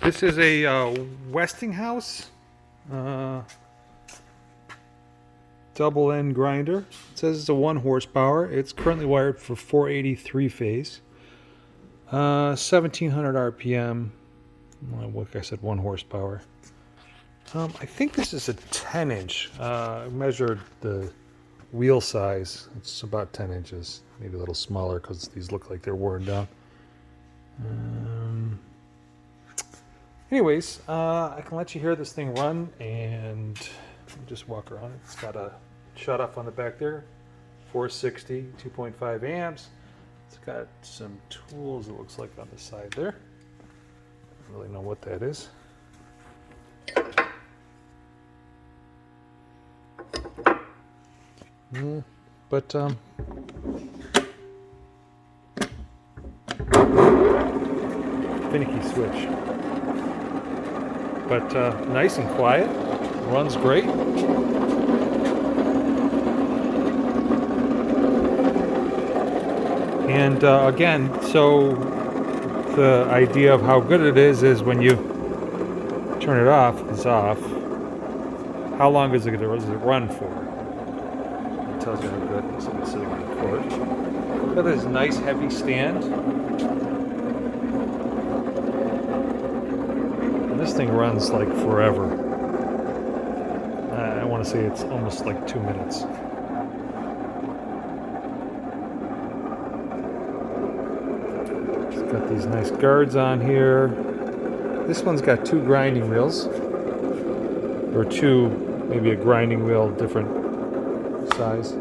This is a Westinghouse double end grinder. It says it's a 1 horsepower. It's currently wired for 483 phase. 1700 RPM. Well, like I said, 1 horsepower. I think this is a 10-inch. I measured the wheel size. It's about 10 inches. Maybe a little smaller because these look like they're worn down. Anyways, I can let you hear this thing run and just walk around. It's got a shut off on the back there, 460, 2.5 amps. It's got some tools, it looks like, on the side there. I don't really know what that is. But finicky switch. But nice and quiet, runs great. And again, so the idea of how good it is when you turn it off, it's off. How long is it going to run for? It tells you how good it's sitting on the court. Look at this nice heavy stand. This thing runs like forever. I want to say it's almost like 2 minutes. It's got these nice guards on here. This one's got 2 grinding wheels, or 2, maybe a grinding wheel, different size.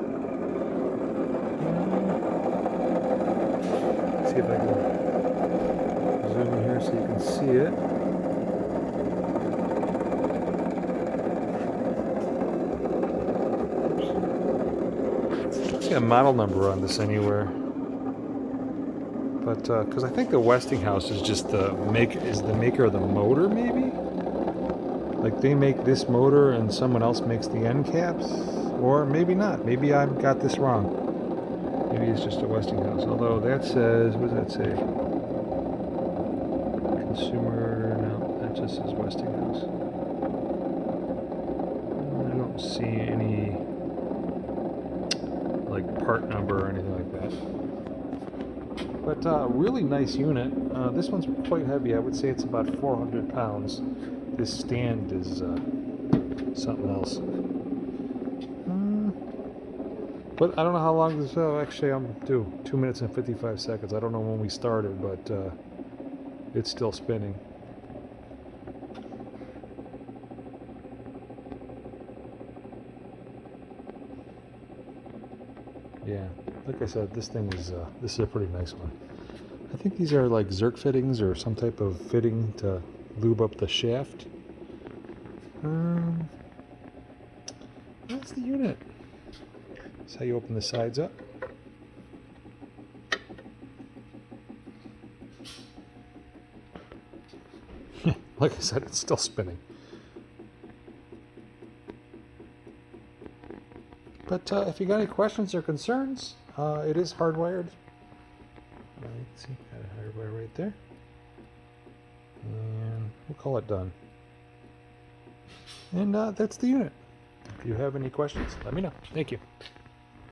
Let's see if I can zoom in here so you can see it. A model number on this anywhere, but because I think the Westinghouse is just the maker of the motor, maybe. Like they make this motor and someone else makes the end caps, or maybe not. Maybe I've got this wrong. Maybe it's just a Westinghouse. Although that says, what does that say? Consumer. No, that just says Westinghouse. I don't see any like part number or anything like that. But really nice unit. This one's quite heavy. I would say it's about 400 pounds. This stand is something else. But I don't know how long this. Oh, actually, I'm due 2 minutes and 55 seconds. I don't know when we started, but it's still spinning. Yeah, like I said, this is a pretty nice one. I think these are like Zerk fittings or some type of fitting to lube up the shaft. That's the unit. That's how you open the sides up. Like I said, it's still spinning. But if you got any questions or concerns, it is hardwired. See, got a hardwire right there. And we'll call it done. And that's the unit. If you have any questions, let me know. Thank you.